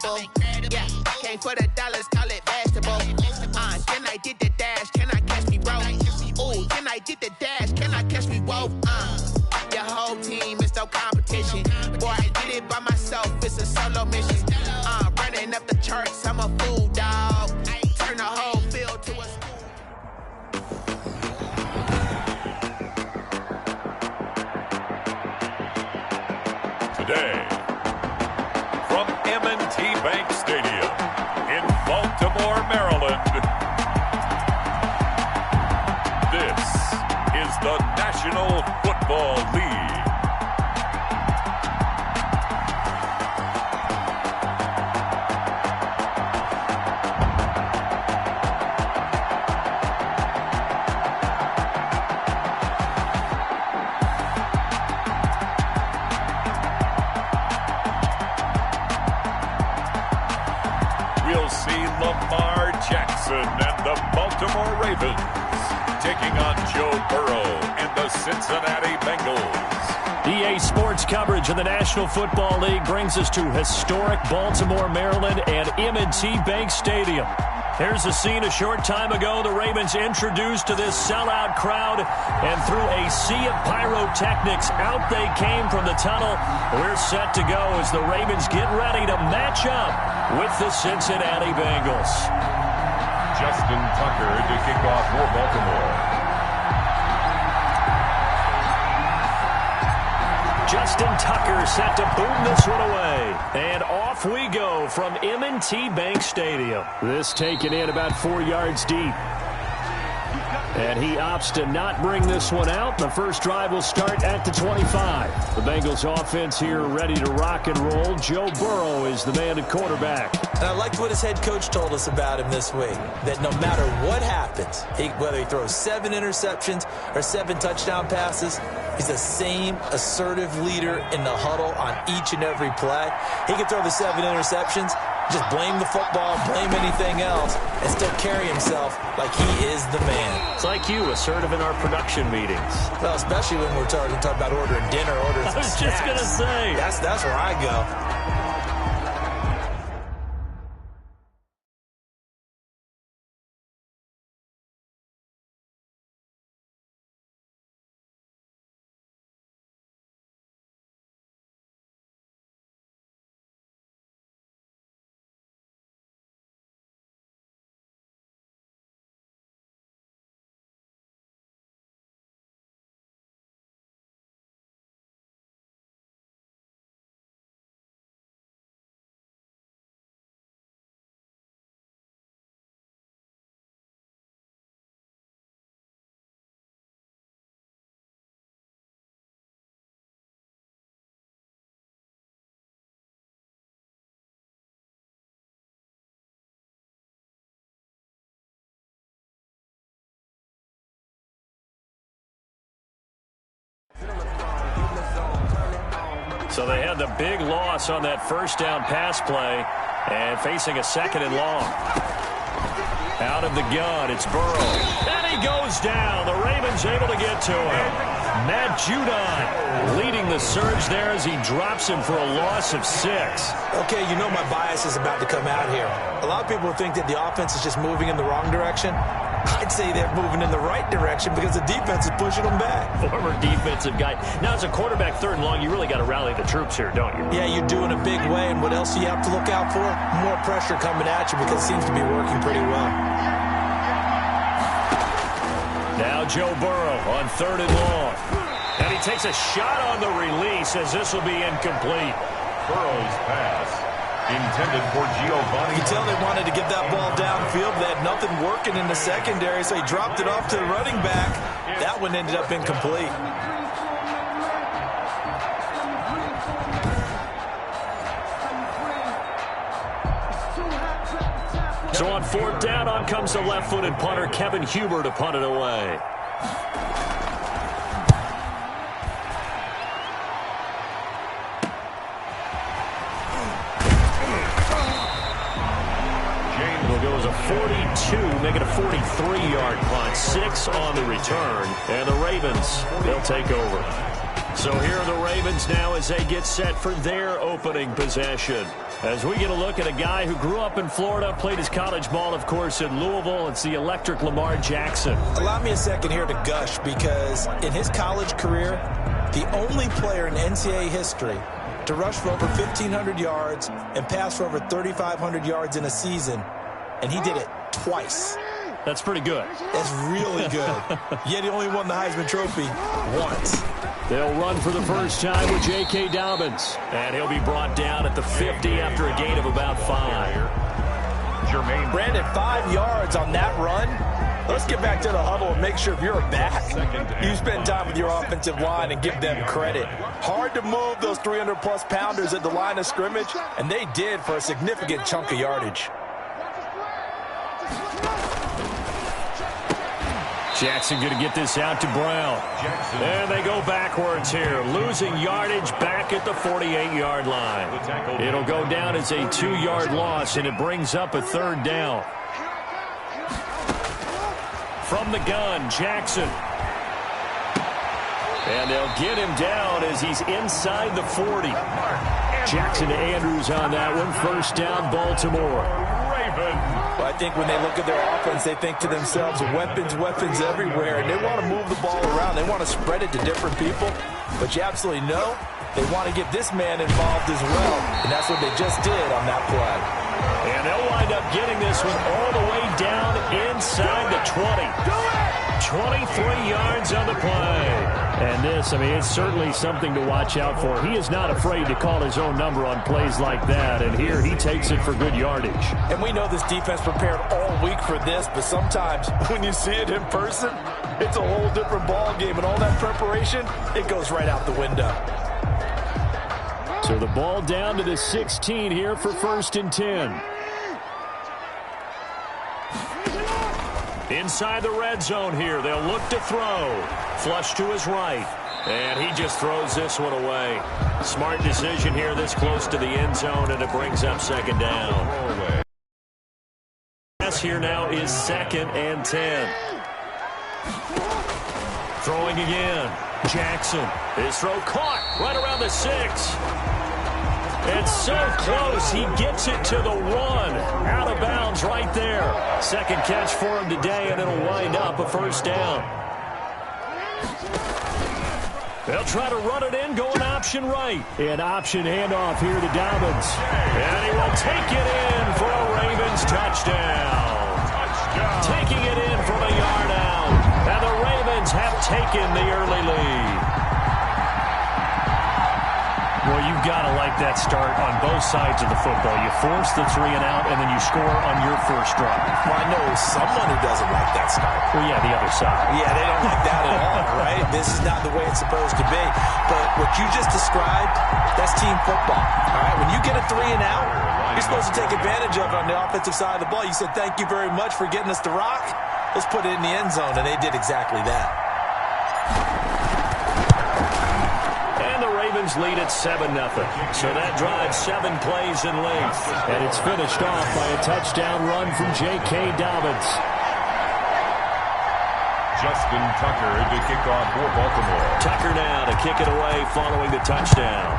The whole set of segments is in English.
incredible. Yeah, came for the dollars, call it basketball. Can I get the dash? Can I catch me, bro? Ooh, can I get the dash? Can I catch me, whoa? Your whole team is no competition. Boy, I did it by myself, it's a solo mission. Running up the charts, I'm a fool, dog. Turn the whole field to a school. Today, from M&T Bank Stadium in Baltimore, Maryland, this is the National Football League. We'll see Lamar Jackson and the Baltimore Ravens taking on Joe Burrow and the Cincinnati Bengals. EA Sports coverage of the National Football League brings us to historic Baltimore, Maryland and M&T Bank Stadium. Here's the scene a short time ago. The Ravens introduced to this sellout crowd, and through a sea of pyrotechnics, out they came from the tunnel. We're set to go as the Ravens get ready to match up with the Cincinnati Bengals. Justin Tucker to kick off for Baltimore. Justin Tucker set to boom this one away. And off we go from M&T Bank Stadium. This taken in about 4 yards deep. And he opts to not bring this one out. The first drive will start at the 25. The Bengals offense here ready to rock and roll. Joe Burrow is the man at quarterback. And I liked what his head coach told us about him this week, that no matter what happens, whether he throws 7 interceptions or 7 touchdown passes, he's the same assertive leader in the huddle on each and every play. He can throw the 7 interceptions, just blame the football, blame anything else, and still carry himself like he is the man. It's like you, assertive in our production meetings. Well, especially when we're talking about ordering dinner, ordering some I was just going to say. That's where I go. So they had the big loss on that first down pass play and facing a second and long. Out of the gun, it's Burrow. And he goes down. The Ravens able to get to him. Matt Judon leading the surge there as he drops him for a loss of 6. Okay, you know my bias is about to come out here. A lot of people think that the offense is just moving in the wrong direction. I'd say they're moving in the right direction because the defense is pushing them back. Former defensive guy. Now, as a quarterback, 3rd and long, you really got to rally the troops here, don't you? Yeah, you do in a big way. And what else do you have to look out for? More pressure coming at you because it seems to be working pretty well. Now Joe Burrow on 3rd and long. And he takes a shot on the release as this will be incomplete. Burrow's pass intended for Giovanni. You can tell they wanted to get that ball downfield. They had nothing working in the secondary, so he dropped it off to the running back. That one ended up incomplete. So on 4th down, on comes the left-footed punter, Kevin Huber, to punt it away. Goes a 42, make it a 43-yard punt. 6 on the return, and the Ravens, they'll take over. So here are the Ravens now as they get set for their opening possession. As we get a look at a guy who grew up in Florida, played his college ball, of course, in Louisville. It's the electric Lamar Jackson. Allow me a second here to gush, because in his college career, the only player in NCAA history to rush for over 1,500 yards and pass for over 3,500 yards in a season, and he did it twice. That's pretty good. That's really good. Yet he only won the Heisman Trophy once. They'll run for the first time with J.K. Dobbins. And he'll be brought down at the 50 after a gain of about 5. Brandon, 5 yards on that run. Let's get back to the huddle and make sure if you're a back, you spend time with your offensive line and give them credit. Hard to move those 300-plus pounders at the line of scrimmage, and they did for a significant chunk of yardage. Jackson going to get this out to Brown. And they go backwards here, losing yardage back at the 48-yard line. It'll go down as a 2-yard loss, and it brings up a 3rd down. From the gun, Jackson. And they'll get him down as he's inside the 40. Jackson to Andrews on that one. 1st down, Baltimore. Well, I think when they look at their offense, they think to themselves, weapons, weapons everywhere, and they want to move the ball around. They want to spread it to different people, but you absolutely know they want to get this man involved as well, and that's what they just did on that play. And they'll wind up getting this one all the way down inside the 20. 23 yards on the play. And this, I mean, it's certainly something to watch out for. He is not afraid to call his own number on plays like that, and here he takes it for good yardage. And we know this defense prepared all week for this, but sometimes when you see it in person, it's a whole different ball game, and all that preparation, it goes right out the window. So the ball down to the 16 here for 1st and 10. Inside the red zone here, they'll look to throw. Flush to his right. And he just throws this one away. Smart decision here this close to the end zone, and it brings up 2nd down. Pass here now is 2nd and 10. Throwing again. Jackson. His throw caught right around the 6. It's so close, he gets it to the 1. Out of bounds right there. 2nd catch for him today, and it'll wind up a 1st down. They'll try to run it in, going option right. And option handoff here to Dobbins. And he will take it in for a Ravens touchdown. Taking it in from a yard out. And the Ravens have taken the early lead. Well, you've got to like that start on both sides of the football. You force the 3 and out, and then you score on your first drive. Well, I know someone who doesn't like that start. Well, yeah, the other side. Yeah, they don't like that at all, right? This is not the way it's supposed to be. But what you just described, that's team football. All right, when you get a 3 and out, you're supposed to take advantage of it on the offensive side of the ball. You said, thank you very much for getting us the rock. Let's put it in the end zone, and they did exactly that. Ravens lead at 7-0. So that drives 7 plays in length. And it's finished off by a touchdown run from J.K. Dobbins. Justin Tucker to kick off for Baltimore. Tucker now to kick it away following the touchdown.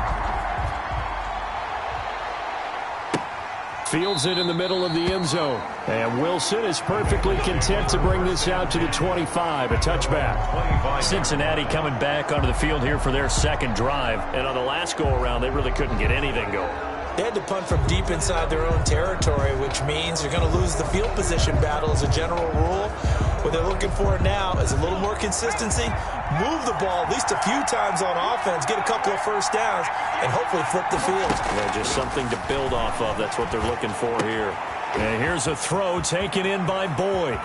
Fields it in the middle of the end zone. And Wilson is perfectly content to bring this out to the 25, a touchback. Cincinnati coming back onto the field here for their 2nd drive. And on the last go-around, they really couldn't get anything going. They had to punt from deep inside their own territory, which means they're going to lose the field position battle as a general rule. What they're looking for now is a little more consistency, move the ball at least a few times on offense, get a couple of 1st downs, and hopefully flip the field. Yeah, just something to build off of. That's what they're looking for here. And here's a throw taken in by Boyd.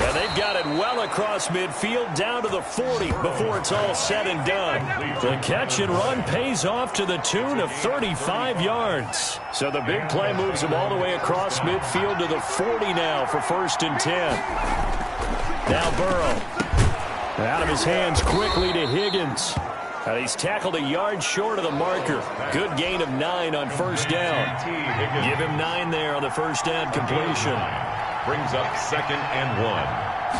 And they've got it well across midfield down to the 40 before it's all said and done. The catch and run pays off to the tune of 35 yards. So the big play moves him all the way across midfield to the 40 now for 1st and 10. Now Burrow. Out of his hands quickly to Higgins. And he's tackled a yard short of the marker. Good gain of 9 on 1st down. Give him 9 there on the 1st down completion. Brings up 2nd and 1.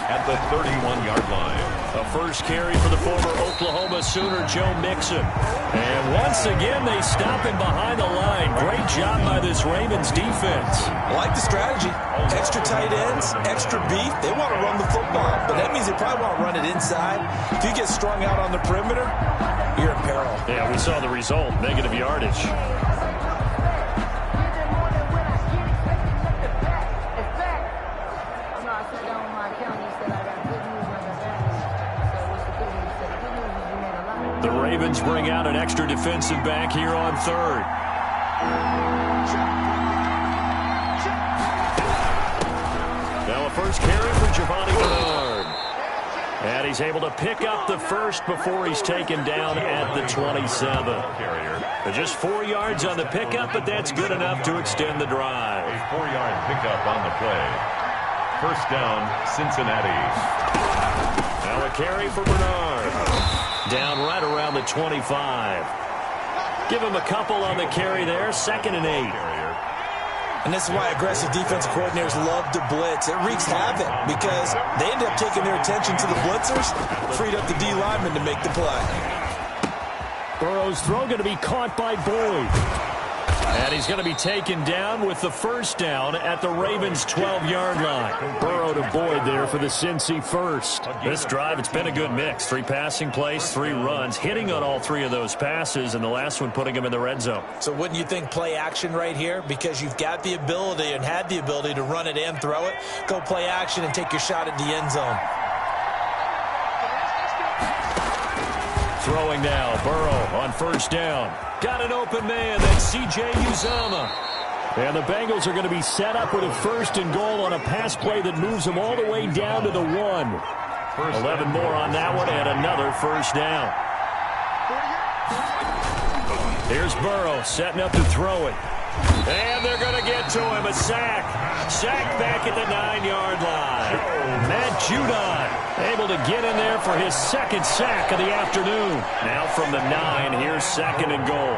at the 31-yard line. A first carry for the former Oklahoma Sooner, Joe Mixon. And once again, they stop him behind the line. Great job by this Ravens defense. I like the strategy. Extra tight ends, extra beef. They want to run the football, but that means they probably want to run it inside. If you get strung out on the perimeter, you're in peril. Yeah, we saw the result, negative yardage. The Ravens bring out an extra defensive back here on third. Now a first carry for Giovanni Bernard. And he's able to pick up the first before he's taken down at the 27. Just 4 yards on the pickup, but that's good enough to extend the drive. A 4-yard pickup on the play. First down, Cincinnati. Now a carry for Bernard. Down right around the 25. Give him a couple on the carry there. 2nd and 8. And this is why aggressive defensive coordinators love to blitz. It wreaks havoc because they end up taking their attention to the blitzers, freed up the D lineman to make the play. Burrow's throw going to be caught by Boyd. And he's going to be taken down with the first down at the Ravens' 12-yard line. Burrow to Boyd there for the Cincy first. This drive, it's been a good mix. 3 passing plays, 3 runs, hitting on all 3 of those passes, and the last one putting him in the red zone. So wouldn't you think play action right here? Because you've got the ability and had the ability to run it and throw it. Go play action and take your shot at the end zone. Throwing now, Burrow on first down. Got an open man, that's C.J. Uzomah. And the Bengals are going to be set up with a 1st and goal on a pass play that moves them all the way down to the 1. 11 more on that one and another first down. Here's Burrow setting up to throw it. And they're going to get to him, a sack. Sack back at the 9-yard line. Matt Judon able to get in there for his 2nd sack of the afternoon. Now from the 9, here's 2nd and goal.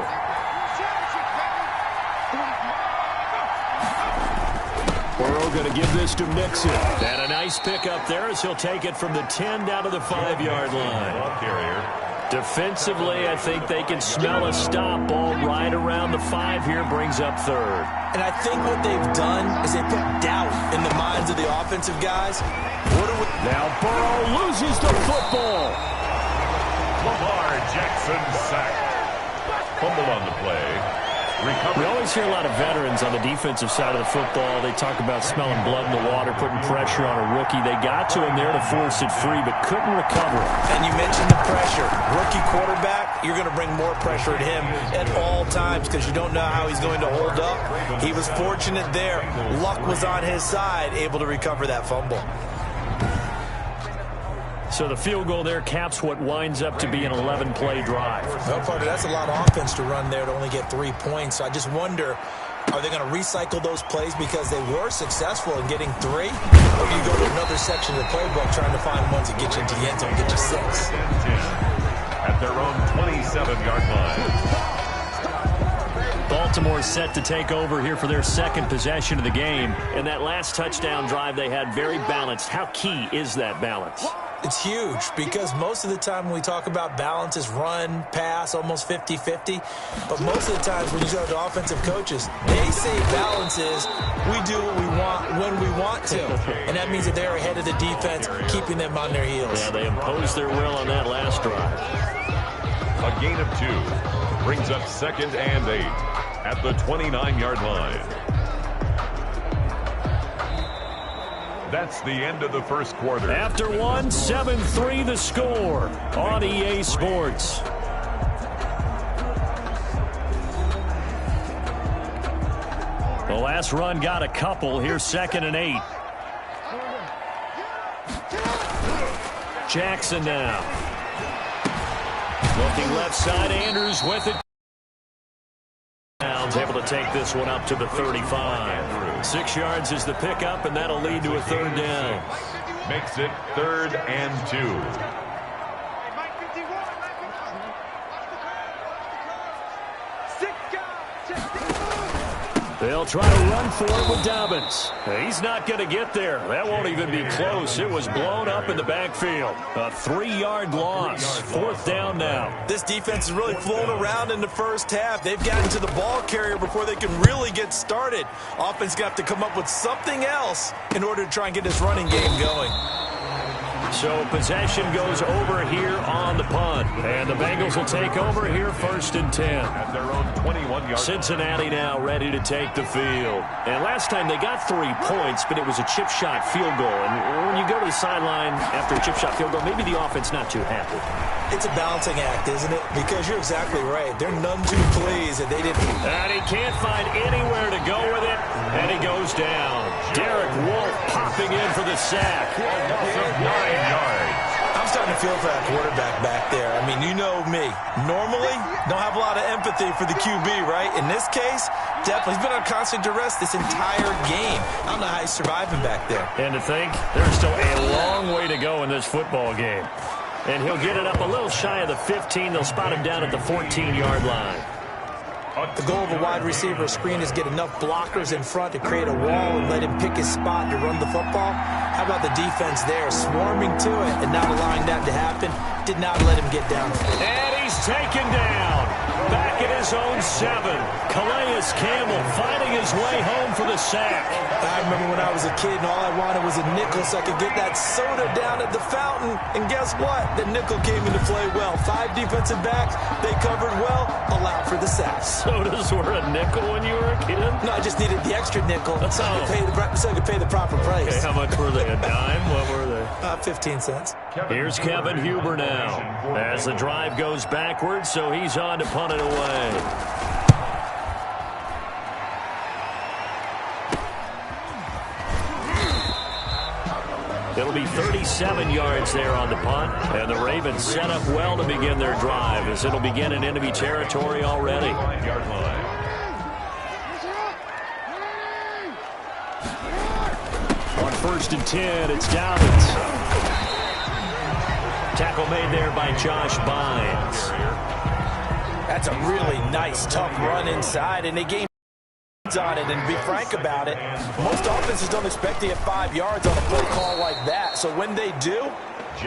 Burrow going to give this to Mixon. And a nice pickup there as he'll take it from the 10 down to the 5-yard line. Defensively, I think they can smell a stop. Ball right around the 5 here, brings up 3rd. And I think what they've done is they put doubt in the minds of the offensive guys. Now Burrow loses the football. Lamar Jackson sacked. Fumble on the play. Recovery. We always hear a lot of veterans on the defensive side of the football. They talk about smelling blood in the water, putting pressure on a rookie. They got to him there to force it free, but couldn't recover it. And you mentioned the pressure. Rookie quarterback, you're going to bring more pressure at him at all times because you don't know how he's going to hold up. He was fortunate there. Luck was on his side, able to recover that fumble. So the field goal there caps what winds up to be an 11-play drive. No, Carter, that's a lot of offense to run there to only get 3 points. So I just wonder, are they going to recycle those plays because they were successful in getting 3? Or do you go to another section of the playbook trying to find ones that get you into the end zone, get you 6? At their own 27-yard line. Baltimore set to take over here for their 2nd possession of the game. And that last touchdown drive they had very balanced. How key is that balance? It's huge because most of the time when we talk about balance is run, pass, almost 50-50. But most of the times when you go to offensive coaches, they say balance is we do what we want when we want to. And that means that they're ahead of the defense, keeping them on their heels. Yeah, they imposed their will on that last drive. A gain of 2 brings up 2nd and 8 at the 29-yard line. That's the end of the first quarter. After 1, 7-3 the score on EA Sports. The last run got a couple. Here's 2nd and 8. Jackson now. Looking left side, Andrews with it. Able to take this one up to the 35. 6 yards is the pickup, and that'll lead to a 3rd down. Makes it 3rd and 2. They'll try to run for it with Dobbins. He's not going to get there. That won't even be close. It was blown up in the backfield. A 3-yard loss. 4th down now. This defense has really flown around in the first half. They've gotten to the ball carrier before they can really get started. Offense got to come up with something else in order to try and get this running game going. So possession goes over here on the punt. And the Bengals will take over here 1st and 10. At their own 21-yard. Cincinnati now ready to take the field. And last time they got 3 points, but it was a chip shot field goal. And when you go to the sideline after a chip shot field goal, maybe the offense not too happy. It's a balancing act, isn't it? Because you're exactly right. They're none too pleased that they didn't. And he can't find anywhere to go with it. And he goes down. Derek Wolfe popping in for the sack. 9 yards. I'm starting to feel for that quarterback back there. I mean, you know me. Normally, don't have a lot of empathy for the QB, right? In this case, definitely. He's been on constant duress this entire game. I don't know how he's surviving back there. And to think, there's still a long way to go in this football game. And he'll get it up a little shy of the 15. They'll spot him down at the 14-yard line. The goal of a wide receiver screen is get enough blockers in front to create a wall and let him pick his spot to run the football. How about the defense there, swarming to it and not allowing that to happen? Did not let him get down. And he's taken down. Back at his own 7. Calais Campbell finding his way home for the sack. I remember when I was a kid and all I wanted was a nickel so I could get that soda down at the fountain. And guess what? The nickel came into play well. 5 defensive backs. They covered well. Allowed for the sacks. Sodas were a nickel when you were a kid? No, I just needed the extra nickel so I could pay the proper price. Okay, how much were they? A dime? What were they? 15 cents. Here's Kevin Huber now. As the drive goes backwards, so he's on to punt it away. It'll be 37 yards there on the punt. And the Ravens set up well to begin their drive as it'll begin in enemy territory already. 9-yard line. On 1st and 10, it's Dobbins. Tackle made there by Josh Bynes. That's a really nice, tough run inside, and they gained on it. And to be frank about it, most offenses don't expect to get 5 yards on a play call like that. So when they do,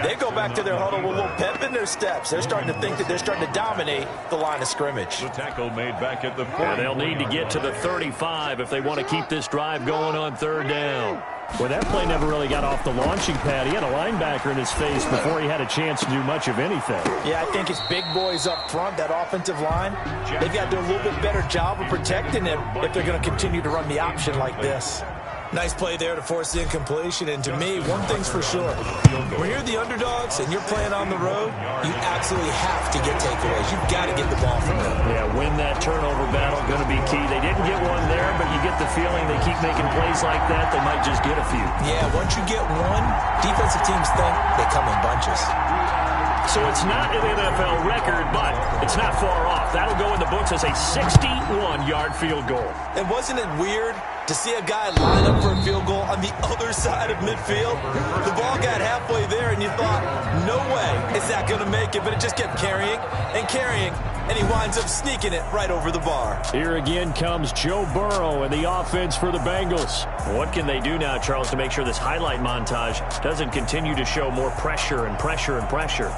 they go back to their huddle with a little pep in their steps. They're starting to think that they're starting to dominate the line of scrimmage. The tackle made back at the 40. And they'll need to get to the 35 if they want to keep this drive going on 3rd down. Well, that play never really got off the launching pad. He had a linebacker in his face before he had a chance to do much of anything. Yeah, I think it's big boys up front, that offensive line. They've got to do a little bit better job of protecting him if they're going to continue to run the option like this. Nice play there to force the incompletion. And to me, one thing's for sure. When you're the underdogs and you're playing on the road, you absolutely have to get takeaways. You've got to get the ball from them. Yeah, win that turnover battle, going to be key. They didn't get one there, but you get the feeling they keep making plays like that, they might just get a few. Yeah, once you get one, defensive teams think they come in bunches. So it's not an NFL record, but it's not far off. That'll go in the books as a 61-yard field goal. And wasn't it weird to see a guy line up for a field goal on the other side of midfield? The ball got halfway there, and you thought, no way is that going to make it, but it just kept carrying and carrying, and he winds up sneaking it right over the bar. Here again comes Joe Burrow and the offense for the Bengals. What can they do now, Charles, to make sure this highlight montage doesn't continue to show more pressure and pressure and pressure?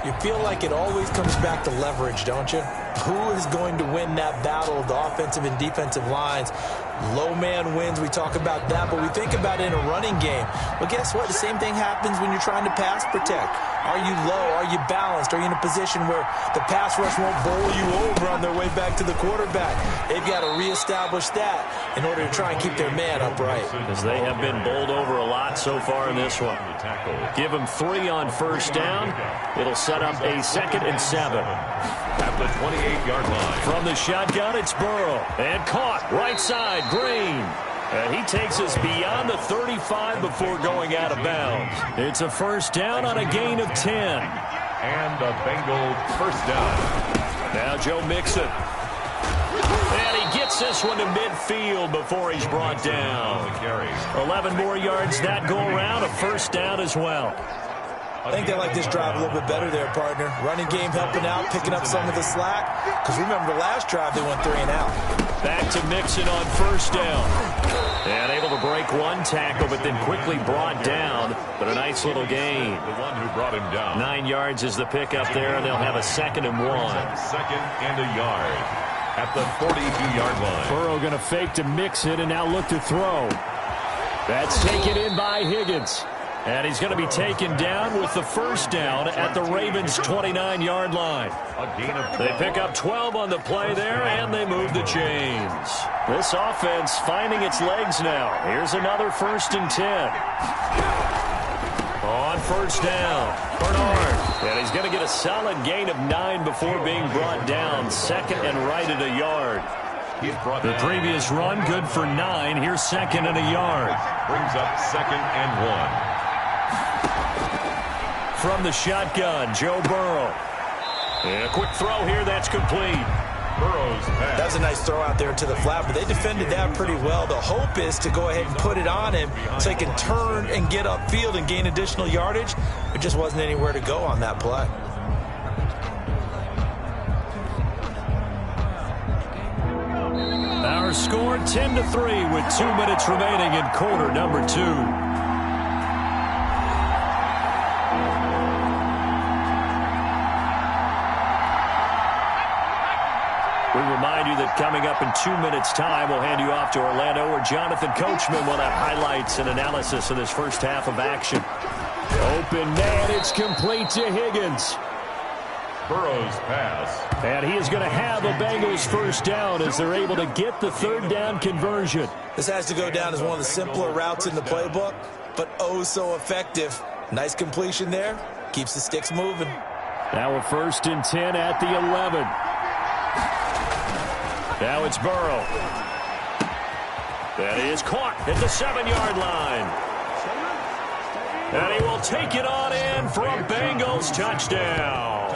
You feel like it always comes back to leverage, don't you? Who is going to win that battle of the offensive and defensive lines? Low man wins. We talk about that, but we think about it in a running game. Well, guess what? The same thing happens when you're trying to pass protect. Are you low? Are you balanced? Are you in a position where the pass rush won't bowl you over on their way back to the quarterback? They've got to reestablish that in order to try and keep their man upright. Because they have been bowled over a lot so far in this one. Give them 3 on 1st down. It'll set up a 2nd and 7. At the 28-yard line. From the shotgun, it's Burrow. And caught right side, Green. And he takes us beyond the 35 before going out of bounds. It's a 1st down on a gain of 10. And a Bengal 1st down. Now Joe Mixon. And he gets this one to midfield before he's brought down. 11 more yards that go around, a 1st down as well. I think they like this drive a little bit better there, partner. Running game helping out, picking up some of the slack. Because remember, the last drive they went 3 and out. Back to Mixon on first down. And able to break one tackle, but then quickly brought down. But a nice little gain. The one who brought him down. 9 yards is the pickup there, and they'll have a 2nd and 1. Second and a yard at the 42-yard line. Burrow going to fake to Mixon and now look to throw. That's taken in by Higgins. And he's going to be taken down with the first down at the Ravens' 29-yard line. They pick up 12 on the play there, and they move the chains. This offense finding its legs now. Here's another 1st and 10. On first down, Bernard. And he's going to get a solid gain of 9 before being brought down. 2nd and right at a yard. The previous run, good for 9. Here's 2nd and a yard. Brings up 2nd and 1. From the shotgun, Joe Burrow. And a quick throw here, that's complete. Burrow's pass. That was a nice throw out there to the flat, but they defended that pretty well. The hope is to go ahead and put it on him so he can turn and get upfield and gain additional yardage. There just wasn't anywhere to go on that play. Our score 10-3 with 2 minutes remaining in quarter number 2. We remind you that coming up in 2 minutes' time, we'll hand you off to Orlando, where Jonathan Coachman will have highlights and analysis of this first half of action. Open man, it's complete to Higgins. Burrow's pass. And he is going to have a Bengals first down as they're able to get the 3rd down conversion. This has to go down as one of the simpler routes in the playbook, but oh so effective. Nice completion there. Keeps the sticks moving. Now a 1st and 10 at the 11. Now it's Burrow. That is caught at the 7-yard line. And he will take it on in for a Bengals touchdown.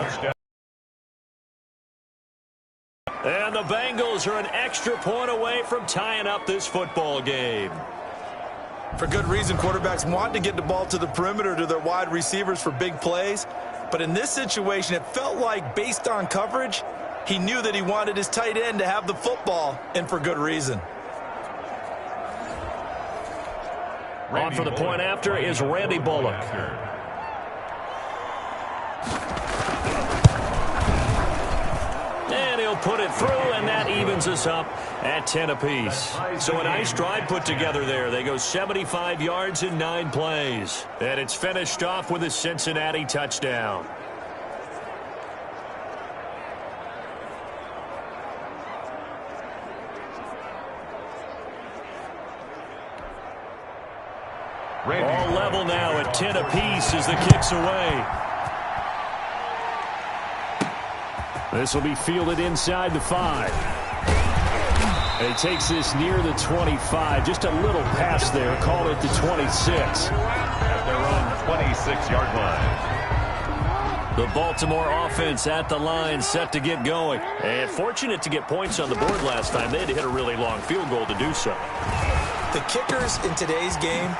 And the Bengals are an extra point away from tying up this football game. For good reason, quarterbacks want to get the ball to the perimeter to their wide receivers for big plays. But in this situation, it felt like, based on coverage, he knew that he wanted his tight end to have the football, and for good reason. On for the point after is Randy Bullock. And he'll put it through, and that evens us up at 10 apiece. So a nice drive put together there. They go 75 yards in 9 plays. And it's finished off with a Cincinnati touchdown. All level now at 10 apiece as the kick's away. This will be fielded inside the 5. And he takes this near the 25. Just a little pass there. Call it the 26. At their own 26-yard line. The Baltimore offense at the line, set to get going. And fortunate to get points on the board last time. They had to hit a really long field goal to do so. The kickers in today's game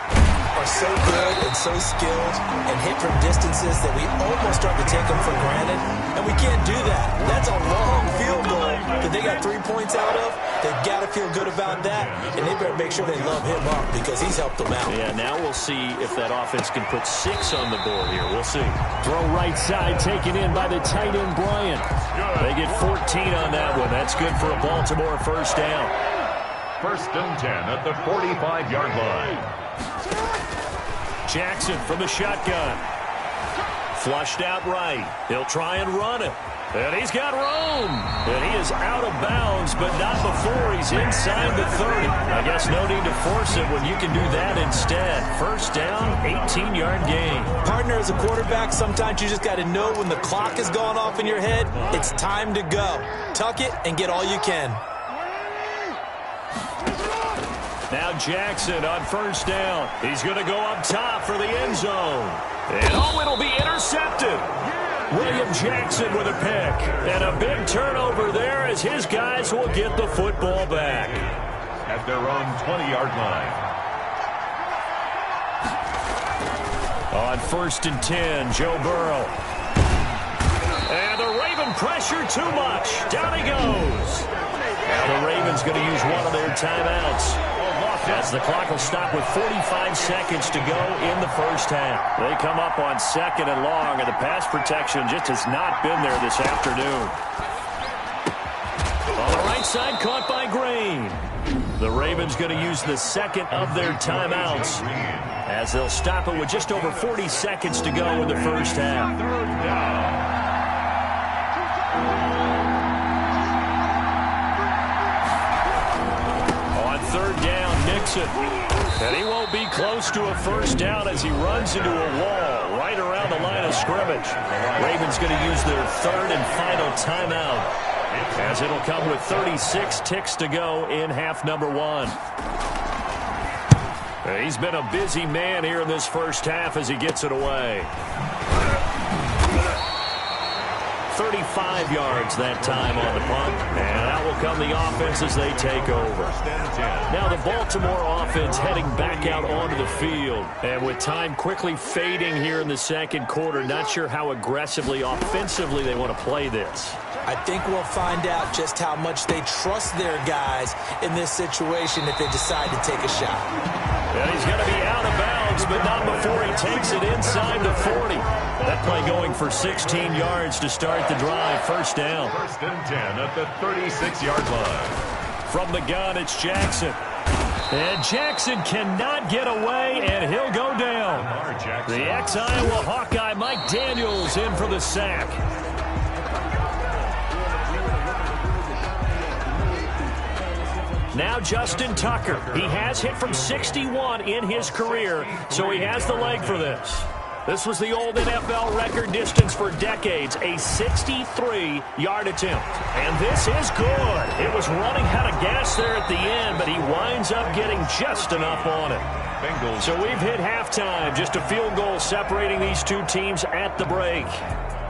are so good and so skilled and hit from distances that we almost start to take them for granted, and we can't do that. That's a long field goal that they got 3 points out of. They've got to feel good about that, and they better make sure they love him up because he's helped them out. Yeah, now we'll see if that offense can put 6 on the board here. We'll see. Throw right side, taken in by the tight end, Bryant. They get 14 on that one. That's good for a Baltimore first down. 1st and 10 at the 45-yard line. Jackson from the shotgun. Flushed out right. He'll try and run it. And he's got room. And he is out of bounds, but not before he's inside the 30. I guess no need to force it when you can do that instead. First down, 18-yard gain. Partner, as a quarterback, sometimes you just got to know when the clock has gone off in your head, it's time to go. Tuck it and get all you can. Now Jackson on first down. He's going to go up top for the end zone. And it'll be intercepted. William Jackson with a pick. And a big turnover there as his guys will get the football back. At their own 20-yard line. On 1st and 10, Joe Burrow. And the Raven pressure too much. Down he goes. Now the Ravens going to use one of their timeouts, as the clock will stop with 45 seconds to go in the first half. They come up on 2nd and long, and the pass protection just has not been there this afternoon. On the right side, caught by Green. The Ravens going to use the second of their timeouts, as they'll stop it with just over 40 seconds to go in the first half. On 3rd down, Nixon. And he won't be close to a first down as he runs into a wall right around the line of scrimmage. Ravens going to use their 3rd and final timeout, as it'll come with 36 ticks to go in half number 1. He's been a busy man here in this first half as he gets it away. 35 yards that time on the punt, and out will come the offense as they take over. Now the Baltimore offense heading back out onto the field, and with time quickly fading here in the second quarter, not sure how aggressively, offensively they want to play this. I think we'll find out just how much they trust their guys in this situation if they decide to take a shot. And he's going to be out of bounds, but not before he takes it inside the 40. That play going for 16 yards to start the drive. First down. 1st and 10 at the 36-yard line. From the gun, it's Jackson. And Jackson cannot get away, and he'll go down. The ex-Iowa Hawkeye Mike Daniels in for the sack. Now Justin Tucker. He has hit from 61 in his career, so he has the leg for this. This was the old NFL record distance for decades, a 63-yard attempt. And this is good. It was running out of gas there at the end, but he winds up getting just enough on it. Bengals. So we've hit halftime, just a field goal separating these two teams at the break.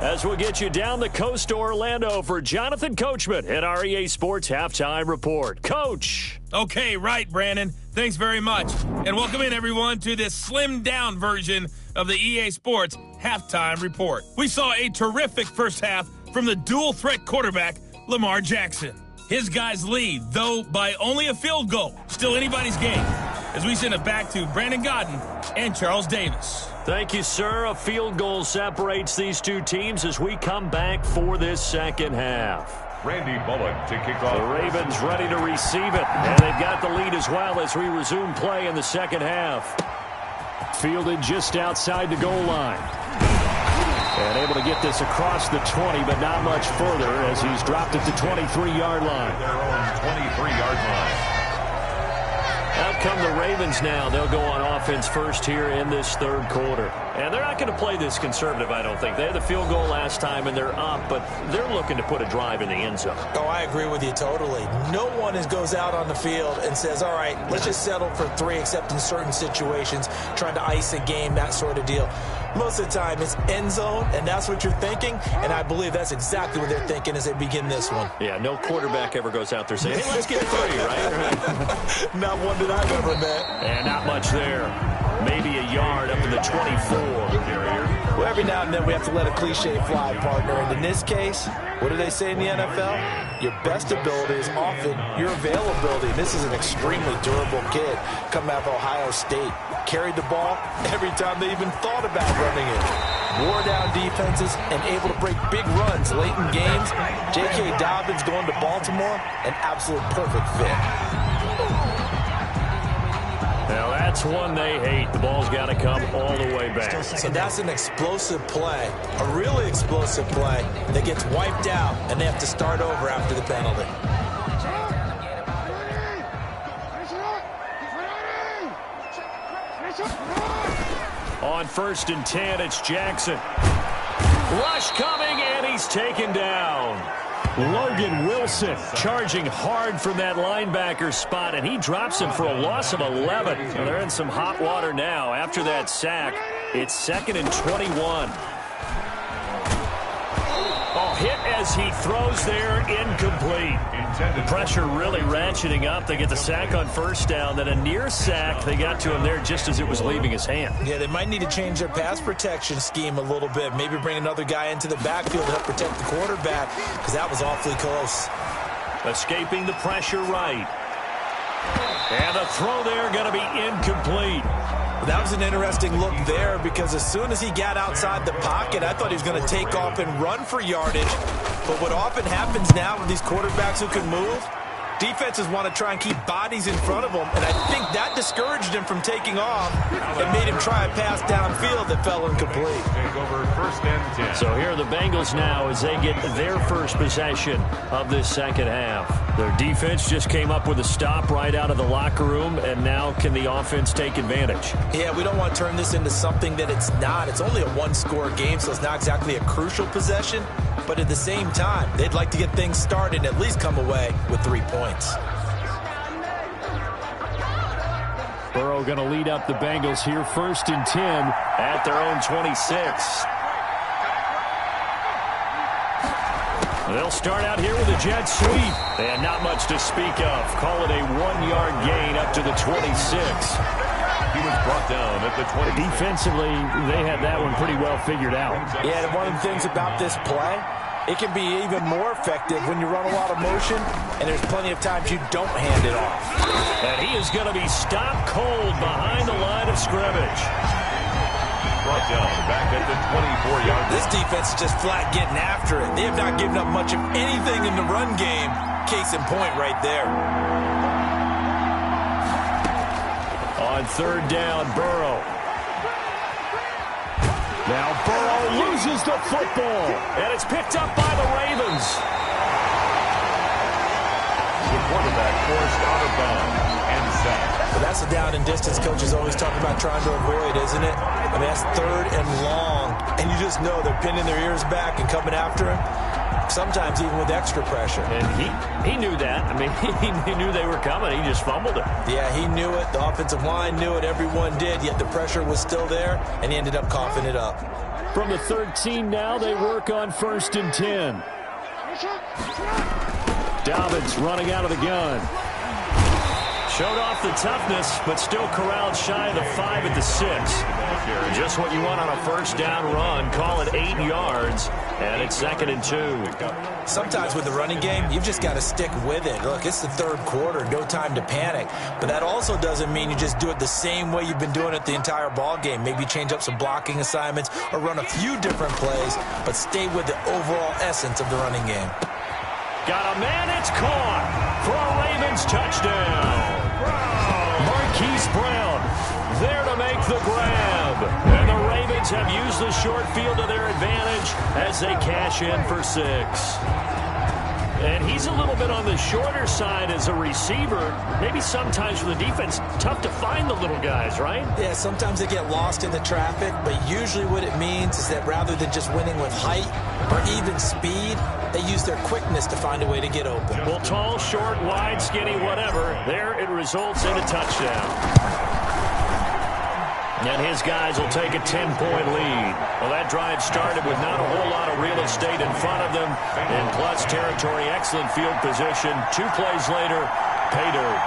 As we'll get you down the coast to Orlando for Jonathan Coachman at our EA Sports Halftime Report. Coach. Okay, right, Brandon. Thanks very much. And welcome in, everyone, to this slimmed-down version of the EA Sports Halftime Report. We saw a terrific first half from the dual-threat quarterback, Lamar Jackson. His guys lead, though by only a field goal. Still anybody's game, as we send it back to Brandon Godden and Charles Davis. Thank you, sir. A field goal separates these two teams as we come back for this second half. Randy Bullock to kick off. The Ravens ready to receive it, and they've got the lead as well as we resume play in the second half. Fielded just outside the goal line. And able to get this across the 20, but not much further as he's dropped at the 23-yard line. Their own 23-yard line. Out come the Ravens now. They'll go on offense first here in this third quarter. And they're not going to play this conservative, I don't think. They had the field goal last time, and they're up, but they're looking to put a drive in the end zone. Oh, I agree with you totally. No one goes out on the field and says, all right, let's just settle for 3, except in certain situations, trying to ice a game, that sort of deal. Most of the time, it's end zone, and that's what you're thinking, and I believe that's exactly what they're thinking as they begin this one. Yeah, no quarterback ever goes out there saying, hey, let's get 3, right? Not one that I've ever met. And not much there. Maybe a yard up in the 24. Well, every now and then we have to let a cliche fly, partner. And in this case, what do they say in the NFL? Your best ability is often your availability. This is an extremely durable kid coming out of Ohio State. Carried the ball every time they even thought about running it. Wore down defenses and able to break big runs late in games. J.K. Dobbins going to Baltimore, an absolute perfect fit. Now that's one they hate. The ball's got to come all the way back. So that's an explosive play, a really explosive play that gets wiped out, and they have to start over after the penalty. On 1st and 10, it's Jackson. Rush coming, and he's taken down. Logan Wilson charging hard from that linebacker spot, and he drops him for a loss of 11. Well, they're in some hot water now after that sack. It's 2nd and 21. Oh, hit as he throws there, incomplete. Pressure really ratcheting up. They get the sack on first down, then a near sack. They got to him there just as it was leaving his hand. Yeah, they might need to change their pass protection scheme a little bit. Maybe bring another guy into the backfield to help protect the quarterback, because that was awfully close. Escaping the pressure right. And the throw there going to be incomplete. That was an interesting look there because as soon as he got outside the pocket, I thought he was going to take off and run for yardage. But what often happens now with these quarterbacks who can move, defenses want to try and keep bodies in front of them, and I think that discouraged him from taking off and made him try a pass downfield that fell incomplete. Take over 1st and 10. So here are the Bengals now as they get their first possession of this second half. Their defense just came up with a stop right out of the locker room, and now can the offense take advantage? Yeah, we don't want to turn this into something that it's not. It's only a one-score game, so it's not exactly a crucial possession. But at the same time, they'd like to get things started and at least come away with 3 points. Burrow going to lead up the Bengals here 1st and 10 at their own 26. They'll start out here with a jet sweep. And not much to speak of. Call it a 1-yard gain up to the 26. He was brought down at the 20. Defensively, they had that one pretty well figured out. Yeah, and one of the things about this play, it can be even more effective when you run a lot of motion, and there's plenty of times you don't hand it off. And he is going to be stopped cold behind the line of scrimmage. Brought down back at the 24-yard line. This defense is just flat getting after it. They have not given up much of anything in the run game. Case in point right there. On 3rd down, Burrow. Now Burrow loses the football, and it's picked up by the Ravens. The quarterback forced out of bounds and sacked. But that's the down and distance coaches always talk about trying to avoid, isn't it? I mean, that's 3rd and long, and you just know they're pinning their ears back and coming after him, sometimes even with extra pressure. And he knew that. I mean, he knew they were coming. He just fumbled it. Yeah, he knew it. The offensive line knew it. Everyone did, yet the pressure was still there, and he ended up coughing it up. From the 13 now, they work on 1st and 10. Dobbins running out of the gun. Showed off the toughness, but still corralled shy of the 5 at the 6. Just what you want on a 1st down run. Call it 8 yards, and it's 2nd and 2. Sometimes with the running game, you've just got to stick with it. Look, it's the 3rd quarter, no time to panic. But that also doesn't mean you just do it the same way you've been doing it the entire ball game. Maybe change up some blocking assignments or run a few different plays, but stay with the overall essence of the running game. Got a man, it's caught for a Ravens touchdown. Marquise Brown there to make the grab. And the Ravens have used the short field to their advantage as they cash in for 6. And he's a little bit on the shorter side as a receiver. Maybe sometimes for the defense, tough to find the little guys, right? Yeah, sometimes they get lost in the traffic, but usually what it means is that rather than just winning with height or even speed, they use their quickness to find a way to get open. Well, tall, short, wide, skinny, whatever, there it results in a touchdown. And his guys will take a 10-point lead. Well, that drive started with not a whole lot of real estate in front of them. In plus territory, excellent field position. 2 plays later, pay dirt.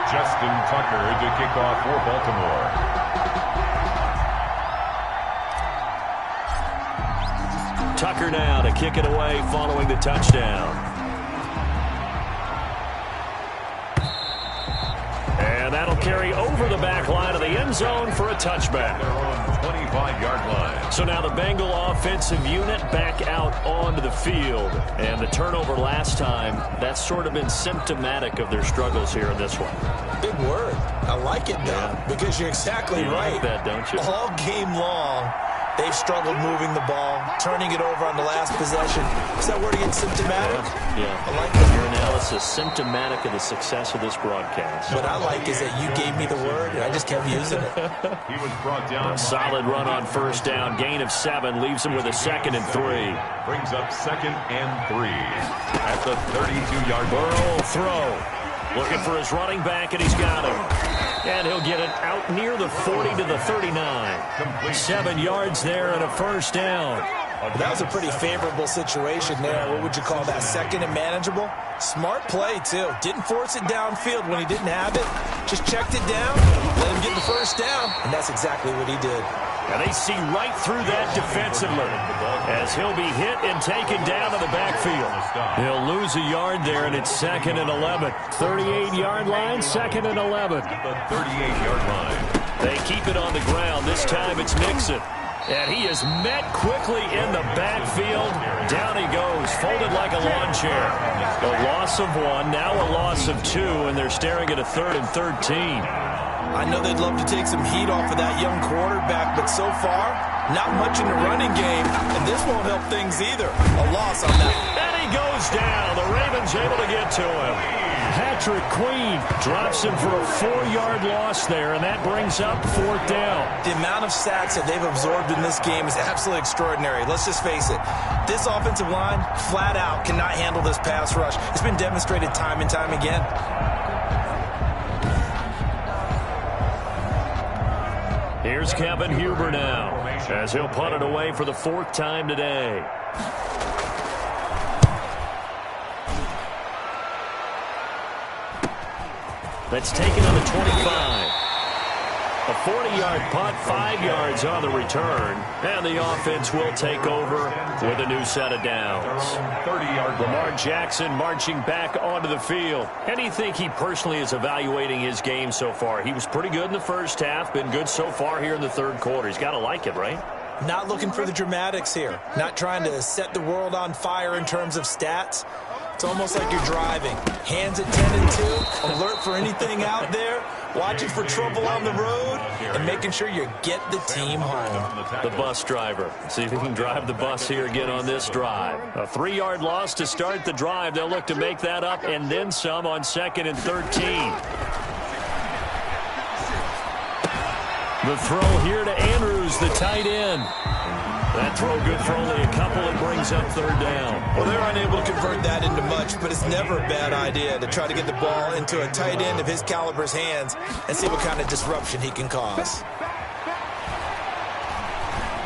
Justin Tucker to kick off for Baltimore. Tucker now to kick it away following the touchdown. And that'll carry over the back line of the end zone for a touchback. They're on the 25-yard line. So now the Bengal offensive unit back out onto the field. And the turnover last time, that's sort of been symptomatic of their struggles here in this one. Big word. I like it, though, because you're exactly right. You like that, don't you? All game long, they've struggled moving the ball, turning it over on the last possession. Is that word again, symptomatic? Yeah. I like it. Your analysis, symptomatic of the success of this broadcast. What I like is that you gave me the word, and I just kept using it. He was brought down. Solid run on 1st down. Gain of 7 leaves him with a 2nd and 3. Brings up 2nd and 3 at the 32-yard line. Burrow throw. Looking for his running back, and he's got him. And he'll get it out near the 40 to the 39. 7 yards there and a 1st down. That was a pretty favorable situation there. What would you call that? Second and manageable? Smart play, too. Didn't force it downfield when he didn't have it. Just checked it down, let him get the first down, and that's exactly what he did. And they see right through that defensively as he'll be hit and taken down to the backfield. He'll lose a yard there, and it's 2nd and 11. 38-yard line, 2nd and 11. The 38-yard line. They keep it on the ground. This time it's Mixon. And he is met quickly in the backfield. Down he goes, folded like a lawn chair. A loss of 1, now a loss of 2, and they're staring at a 3rd and 13. I know they'd love to take some heat off of that young quarterback, but so far, not much in the running game, and this won't help things either. A loss on that. And he goes down. The Ravens able to get to him. Patrick Queen drops him for a 4-yard loss there, and that brings up 4th down. The amount of sacks that they've absorbed in this game is absolutely extraordinary. Let's just face it. This offensive line, flat out, cannot handle this pass rush. It's been demonstrated time and time again. Here's Kevin Huber now, as he'll punt it away for the 4th time today. That's taken on the 25. A 40-yard punt, 5 yards on the return, and the offense will take over with a new set of downs. 30-yard Lamar Jackson marching back onto the field. And you think he personally is evaluating his game so far? He was pretty good in the first half, been good so far here in the 3rd quarter. He's got to like it, right? Not looking for the dramatics here. Not trying to set the world on fire in terms of stats. It's almost like you're driving. Hands at 10 and 2, alert for anything out there, watching for trouble on the road, and making sure you get the team home. The bus driver. See if he can drive the bus here again on this drive. A 3-yard loss to start the drive. They'll look to make that up and then some on 2nd and 13. The throw here to Andrews, the tight end. That throw good for only a couple. It brings up 3rd down. Well, they're unable to convert that into much, but it's never a bad idea to try to get the ball into a tight end of his caliber's hands and see what kind of disruption he can cause.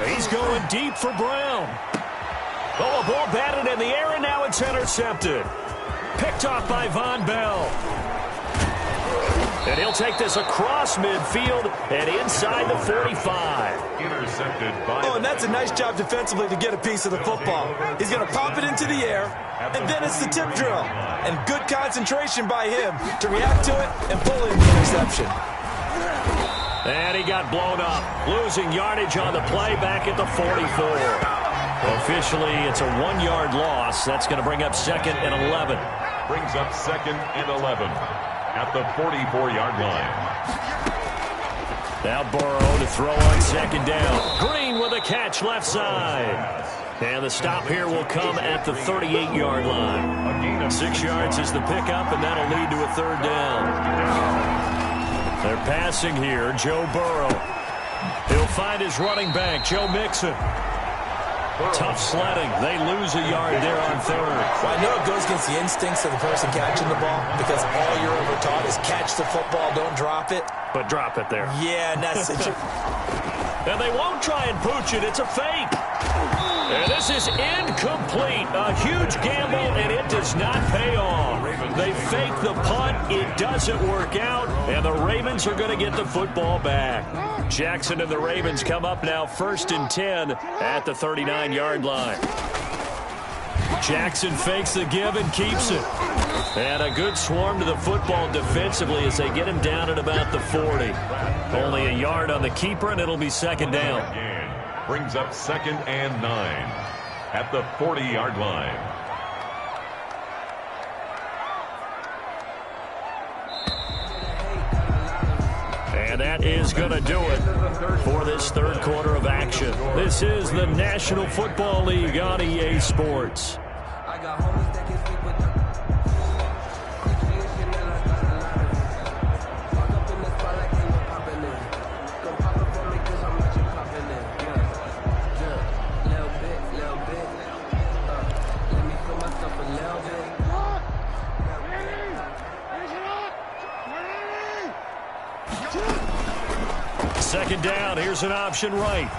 He's going deep for Brown. Oh, a ball batted in the air, and now it's intercepted. Picked off by Von Bell. And he'll take this across midfield and inside the 45. Intercepted by... Oh, and that's a nice job defensively to get a piece of the football. He's going to pop it into the air, and then it's the tip drill. And good concentration by him to react to it and pull in the interception. And he got blown up, losing yardage on the play back at the 44. Officially, it's a 1-yard loss. That's going to bring up 2nd and 11. Brings up 2nd and 11. At the 44-yard line. Now Burrow to throw on 2nd down. Green with a catch left side. And the stop here will come at the 38-yard line. 6 yards is the pickup, and that'll lead to a 3rd down. They're passing here, Joe Burrow. He'll find his running back, Joe Mixon. Tough sledding. They lose a yard there on 3rd. Well, I know it goes against the instincts of the person catching the ball because all you're ever taught is catch the football, don't drop it. But drop it there. Yeah, and that's it. And they won't try and pooch it. It's a fake. And this is incomplete. A huge gamble, and it does not pay off. They fake the punt. It doesn't work out, and the Ravens are going to get the football back. Jackson and the Ravens come up now 1st and 10 at the 39-yard line. Jackson fakes the give and keeps it. And a good swarm to the football defensively as they get him down at about the 40. Only a yard on the keeper, and it'll be 2nd down. Brings up 2nd and 9 at the 40-yard line. And that is going to do it for this 3rd quarter of action. This is the National Football League on EA Sports. Second down, here's an option right.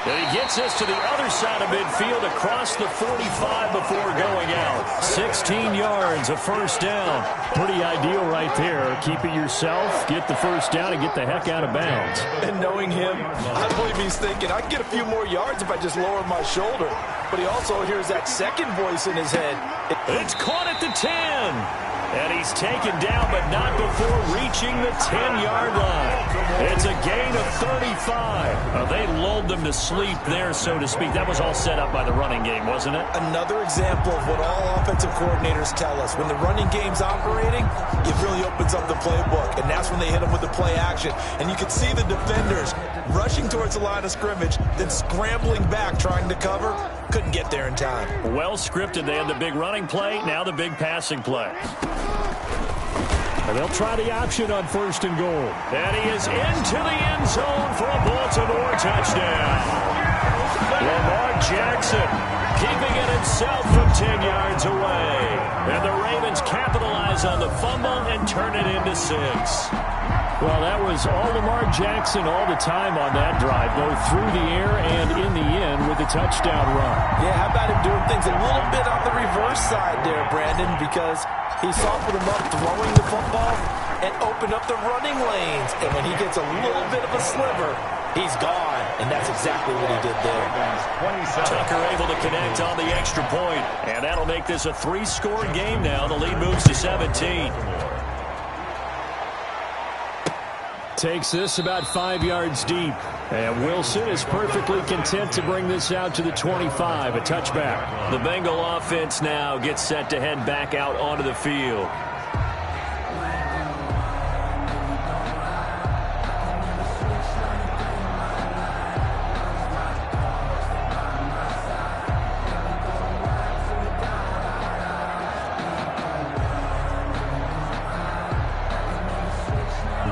And he gets this to the other side of midfield across the 45 before going out. 16 yards, a first down. Pretty ideal right there. Keep it yourself, get the first down, and get the heck out of bounds. And knowing him, I believe he's thinking, I can get a few more yards if I just lower my shoulder. But he also hears that second voice in his head. It's caught at the 10. And he's taken down, but not before reaching the 10-yard line. It's a gain of 35. They lulled them to sleep there, so to speak. That was all set up by the running game, wasn't it? Another example of what all offensive coordinators tell us. When the running game's operating, it really opens up the playbook. And that's when they hit them with the play action. And you can see the defenders rushing towards the line of scrimmage, then scrambling back, trying to cover. Couldn't get there in time. Well scripted. They had the big running play, now the big passing play. And they'll try the option on 1st and goal. And he is into the end zone for a Baltimore touchdown. Lamar Jackson keeping it himself from 10 yards away. And the Ravens capitalize on the fumble and turn it into 6. Well, that was all Lamar Jackson all the time on that drive, both through the air and in the end with the touchdown run. Yeah, how about him doing things a little bit on the reverse side there, Brandon, because he softened him up throwing the football and opened up the running lanes. And when he gets a little bit of a sliver, he's gone. And that's exactly what he did there. Tucker able to connect on the extra point. And that'll make this a 3-score game now. The lead moves to 17. Takes this about 5 yards deep. And Wilson is perfectly content to bring this out to the 25, a touchback. The Bengal offense now gets set to head back out onto the field.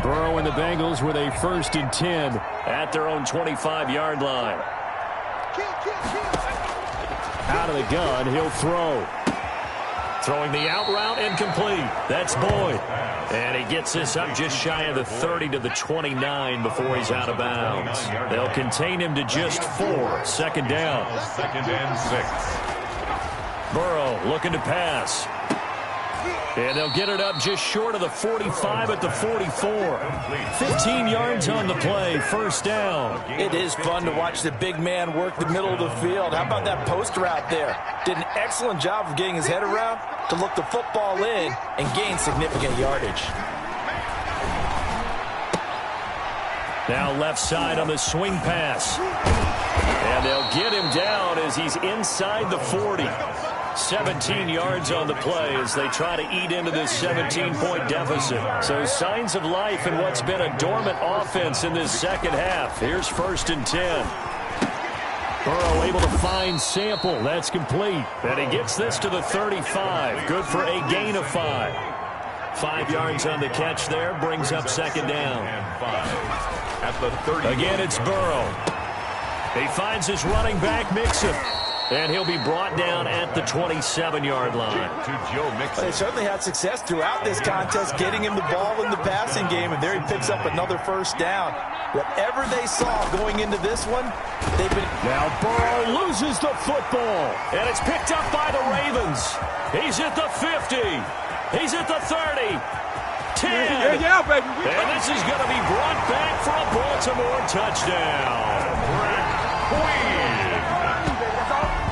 Burrow and the Bengals with a 1st and 10 at their own 25-yard line. Out of the gun, he'll throw. Throwing the out route incomplete. That's Boyd. And he gets this up just shy of the 30 to the 29 before he's out of bounds. They'll contain him to just 4. 2nd down. 2nd and 6. Burrow looking to pass. And they'll get it up just short of the 45 at the 44. 15 yards on the play, 1st down. It is fun to watch the big man work the middle of the field. How about that post route there? Did an excellent job of getting his head around to look the football in and gain significant yardage. Now left side on the swing pass. And they'll get him down as he's inside the 40. 17 yards on the play as they try to eat into this 17-point deficit. So signs of life in what's been a dormant offense in this second half. Here's 1st and 10. Burrow able to find Sample. That's complete. And he gets this to the 35. Good for a gain of 5. 5 yards on the catch there. Brings up 2nd down. At the 30. Again, it's Burrow. He finds his running back, Mixon. And he'll be brought down at the 27-yard line. To Joe Mixon. They certainly had success throughout this contest getting him the ball in the passing game, and there he picks up another 1st down. Whatever they saw going into this one, they've been... Now Burrow loses the football, and it's picked up by the Ravens. He's at the 50. He's at the 30. 10. Yeah, baby. And this is going to be brought back for a Baltimore touchdown.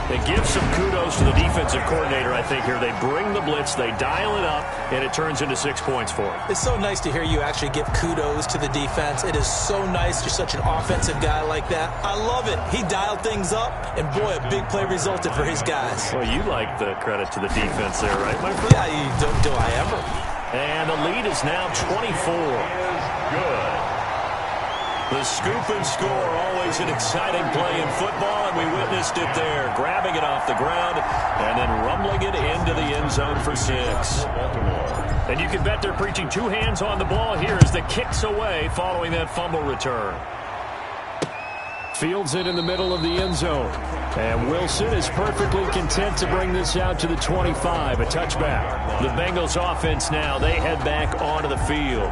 They give some kudos to the defensive coordinator, I think, here. They bring the blitz, they dial it up, and it turns into 6 points for them. It's so nice to hear you actually give kudos to the defense. It is so nice. You're such an offensive guy like that. I love it. He dialed things up, and boy, a big play resulted for his guys. Well, you like the credit to the defense there, right, my friend? Yeah, do I ever? And the lead is now 24. Good. The scoop and score, always an exciting play in football, and we witnessed it there. Grabbing it off the ground and then rumbling it into the end zone for 6. And you can bet they're preaching 2 hands on the ball here as the kick's away following that fumble return. Fields it in the middle of the end zone. And Wilson is perfectly content to bring this out to the 25, a touchback. The Bengals offense now, they head back onto the field.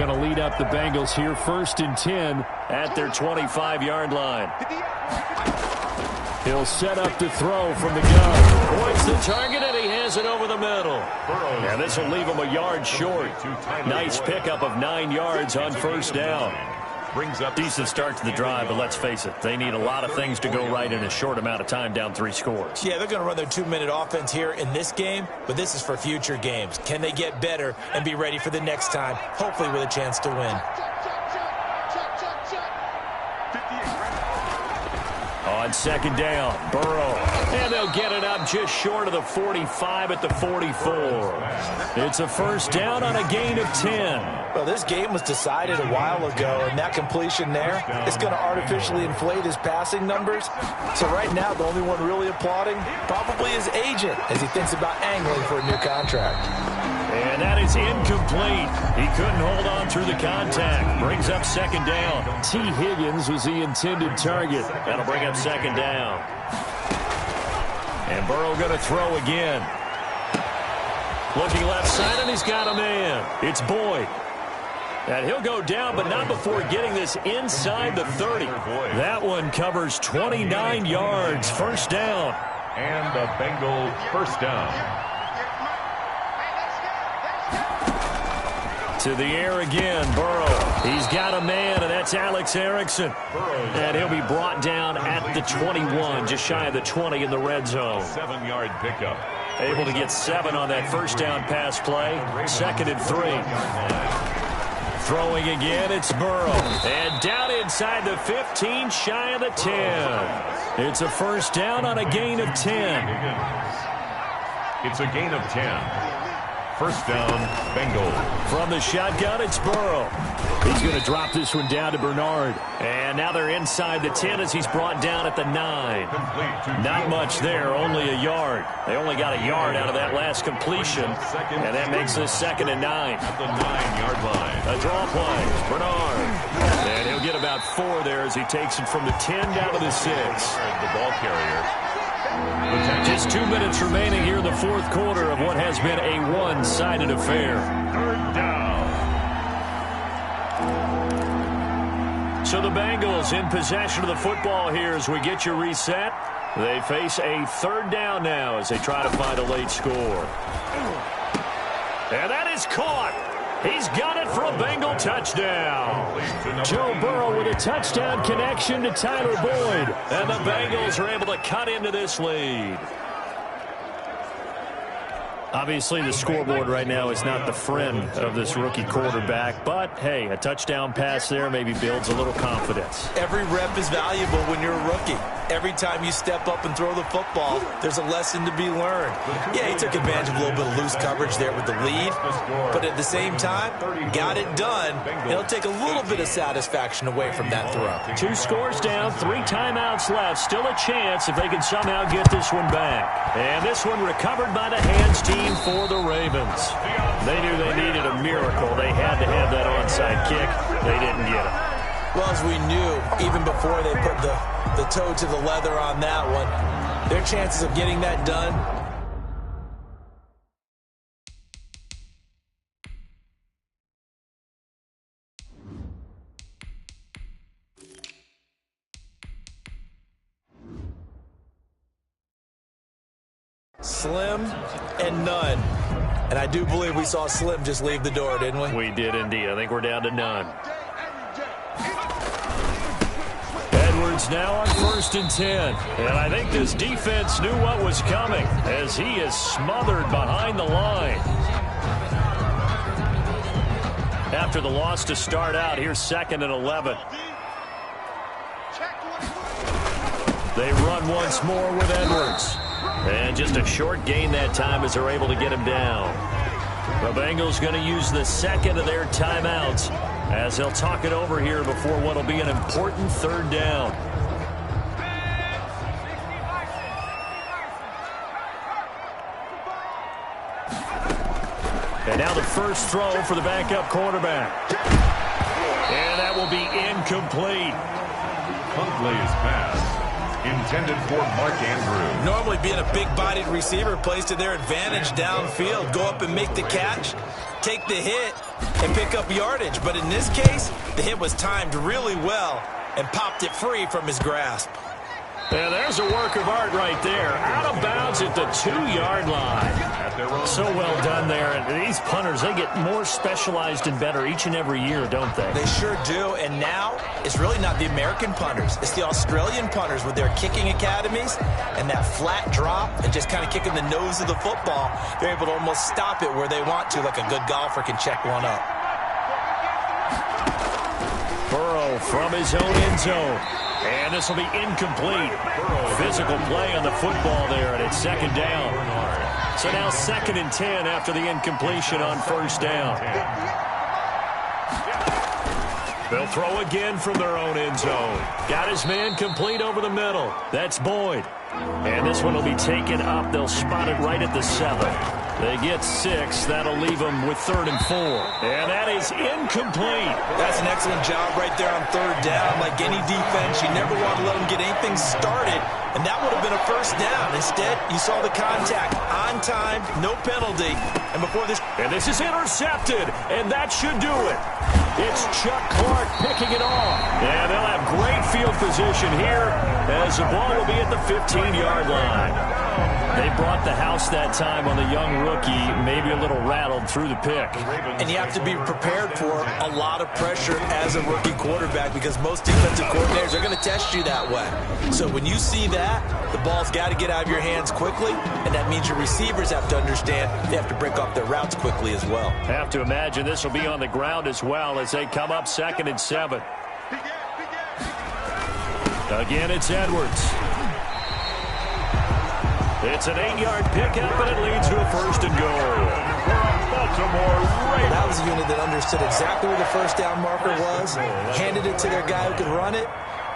going to lead up the Bengals here 1st and 10 at their 25-yard line. He'll set up to throw from the gun. Points the target, and he has it over the middle. And this will leave him a yard short. Nice pickup of 9 yards on 1st down. Decent start to the drive, but let's face it, they need a lot of things to go right in a short amount of time, down 3 scores. Yeah, they're going to run their 2-minute offense here in this game, but this is for future games. Can they get better and be ready for the next time, hopefully with a chance to win? On 2nd down, Burrow. And they'll get it up just short of the 45 at the 44. It's a 1st down on a gain of 10. Well, this game was decided a while ago, and that completion there is going to artificially inflate his passing numbers. So right now, the only one really applauding probably his agent as he thinks about angling for a new contract. And that is incomplete. He couldn't hold on through the contact. Brings up 2nd down. T. Higgins was the intended target. That'll bring up 2nd down. And Burrow going to throw again. Looking left side, and he's got a man. It's Boyd. And he'll go down, but not before getting this inside the 30. That one covers 29 yards. 1st down. And the Bengals 1st down. To the air again, Burrow. He's got a man, and that's Alex Erickson. And he'll be brought down at the 21, just shy of the 20 in the red zone. 7-yard pickup. Able to get 7 on that 1st down pass play. 2nd and 3. Throwing again, it's Burrow. And down inside the 15, shy of the 10. It's a 1st down on a gain of 10. It's a gain of 10. 1st down, Bengals. From the shotgun, it's Burrow. He's going to drop this one down to Bernard. And now they're inside the 10 as he's brought down at the 9. Not much there, only a yard. They only got a yard out of that last completion. And that makes this 2nd and 9. At the 9-yard line. A draw play, Bernard. And he'll get about 4 there as he takes it from the 10 down to the 6. The ball carrier. Just 2 minutes remaining here in the 4th quarter of what has been a one-sided affair. 3rd down. So the Bengals in possession of the football here as we get you reset. They face a 3rd down now as they try to find a late score. And that is caught. He's got it for a Bengal touchdown. Joe Burrow with a touchdown connection to Tyler Boyd. And the Bengals are able to cut into this lead. Obviously, the scoreboard right now is not the friend of this rookie quarterback. But, hey, a touchdown pass there maybe builds a little confidence. Every rep is valuable when you're a rookie. Every time you step up and throw the football, there's a lesson to be learned. Yeah, he took advantage of a little bit of loose coverage there with the lead. But at the same time, got it done. It'll take a little bit of satisfaction away from that throw. 2 scores down, 3 timeouts left. Still a chance if they can somehow get this one back. And this one recovered by the hands team for the Ravens. They knew they needed a miracle. They had to have that onside kick. They didn't get it. Well, as we knew, even before they put the toe to the leather on that one, their chances of getting that done. Slim and none. And I do believe we saw Slim just leave the door, didn't we? We did indeed. I think we're down to none. Edwards now on 1st and 10. And I think this defense knew what was coming as he is smothered behind the line. After the loss to start out, here's 2nd and 11. They run once more with Edwards. And just a short gain that time as they're able to get him down. The Bengals going to use the 2nd of their timeouts as they'll talk it over here before what will be an important 3rd down. And now the first throw for the backup quarterback. And that will be incomplete. Huntley's pass intended for Mark Andrews. Normally being a big-bodied receiver plays to their advantage downfield. Go up and make the catch, take the hit, and pick up yardage. But in this case, the hit was timed really well and popped it free from his grasp. Yeah, there's a work of art right there. Out of bounds at the 2-yard line. So well done there. And these punters, they get more specialized and better each and every year, don't they? They sure do. And now it's really not the American punters. It's the Australian punters with their kicking academies and that flat drop and just kind of kicking the nose of the football. They're able to almost stop it where they want to, like a good golfer can check one up. Burrow from his own end zone. And this will be incomplete. Physical play on the football there, and it's second down. So now 2nd and 10 after the incompletion on first down. They'll throw again from their own end zone. Got his man complete over the middle. That's Boyd. And this one will be taken up. They'll spot it right at the 7. They get 6. That'll leave them with 3rd and 4. And that is incomplete. That's an excellent job right there on 3rd down. Like any defense, you never want to let them get anything started. And that would have been a first down. Instead, you saw the contact on time, no penalty. And before this... And this is intercepted. And that should do it. It's Chuck Clark picking it off. And they'll have great field position here as the ball will be at the 15-yard line. They brought the house that time on the young rookie, maybe a little rattled through the pick. And you have to be prepared for a lot of pressure as a rookie quarterback because most defensive coordinators are going to test you that way. So when you see that, the ball's got to get out of your hands quickly, and that means your receivers have to understand they have to break off their routes quickly as well. Have to imagine this will be on the ground as well as they come up 2nd and 7. Again, it's Edwards. It's an 8-yard pickup, and it leads to a 1st and goal. That was a unit that understood exactly where the first down marker was, handed it to their guy who could run it,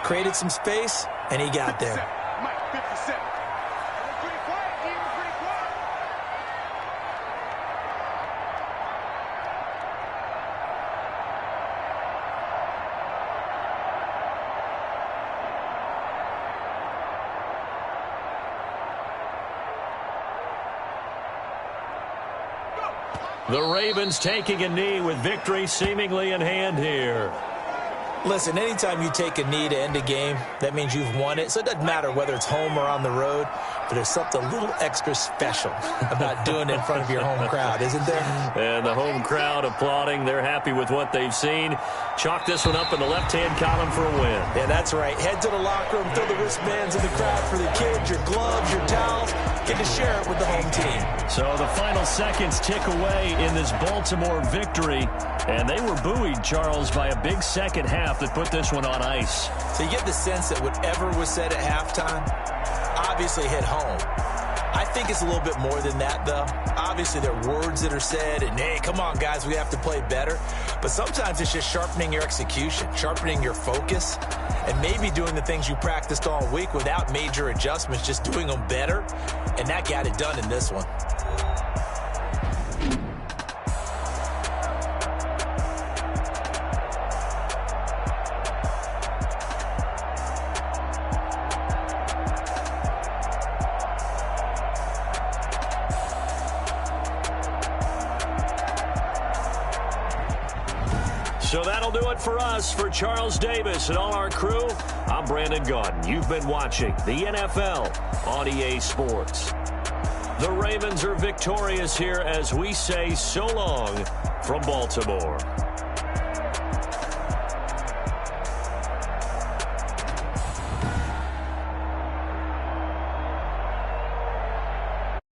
created some space, and he got there. The Ravens taking a knee with victory seemingly in hand here. Listen, anytime you take a knee to end a game, that means you've won it. So it doesn't matter whether it's home or on the road, but there's something a little extra special about doing it in front of your home crowd, isn't there? And the home crowd applauding. They're happy with what they've seen. Chalk this one up in the left-hand column for a win. Yeah, that's right. Head to the locker room, throw the wristbands in the crowd for the kids, your gloves, your towels. Get to share it with the home team. So the final seconds tick away in this Baltimore victory. And they were buoyed, Charles, by a big second half that put this one on ice. So you get the sense that whatever was said at halftime obviously hit home. I think it's a little bit more than that, though. Obviously, there are words that are said, and, hey, come on, guys, we have to play better. But sometimes it's just sharpening your execution, sharpening your focus, and maybe doing the things you practiced all week without major adjustments, just doing them better. And that got it done in this one. So that'll do it for us. For Charles Davis and all our crew, I'm Brandon Gaudin. You've been watching the NFL on EA Sports. The Ravens are victorious here as we say so long from Baltimore.